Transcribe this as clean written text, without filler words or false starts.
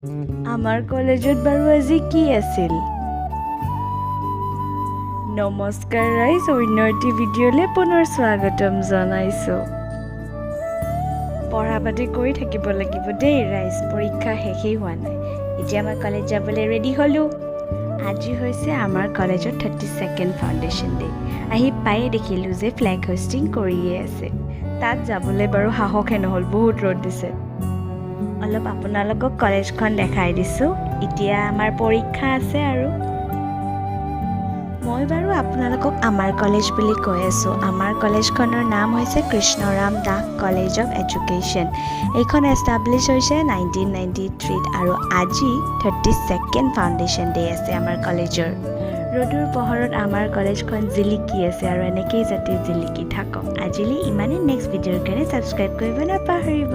আমাৰ কলেজত বাৰু আজি কি আছিল? নমস্কাৰ ৰাইজ, অন্য এটি ভিডিঅ'লৈ পুনৰ স্বাগতম জনাইছোঁ। পঢ়া পাতি কৰি থাকিব লাগিব দেই ৰাইজ, পৰীক্ষা শেষেই হোৱা নাই। এতিয়া মই কলেজ যাবলৈ ৰেডি হ'লোঁ। আজি হৈছে আমাৰ কলেজৰ 32nd ফাউণ্ডেশ্যন ডে। আহি পায়ে দেখিলোঁ যে ফ্লেগ হোষ্টিং কৰিয়ে আছে। তাত যাবলৈ বাৰু সাহসে নহ'ল, বহুত ৰ'দ দিছে। অলপ আপোনালোকক কলেজখন দেখাই দিছোঁ। এতিয়া আমাৰ পৰীক্ষা আছে আৰু মই বাৰু আপোনালোকক আমাৰ কলেজ বুলি কৈ আছোঁ। আমাৰ কলেজখনৰ নাম হৈছে Krishnaram Das college of education. এইখন এষ্টাব্লিছ হৈছে 1993 আৰু আজি 32nd ফাউণ্ডেশ্যন ডে আছে আমাৰ কলেজৰ। ৰ'দৰ পোহৰত আমাৰ কলেজখন জিলিকি আছে আৰু এনেকেই যাতে জিলিকি থাকক। আজিলৈ ইমানেই। নেক্সট ভিডিঅ'ৰ কাৰণে ছাবস্ক্ৰাইব কৰিব নাপাহৰিব।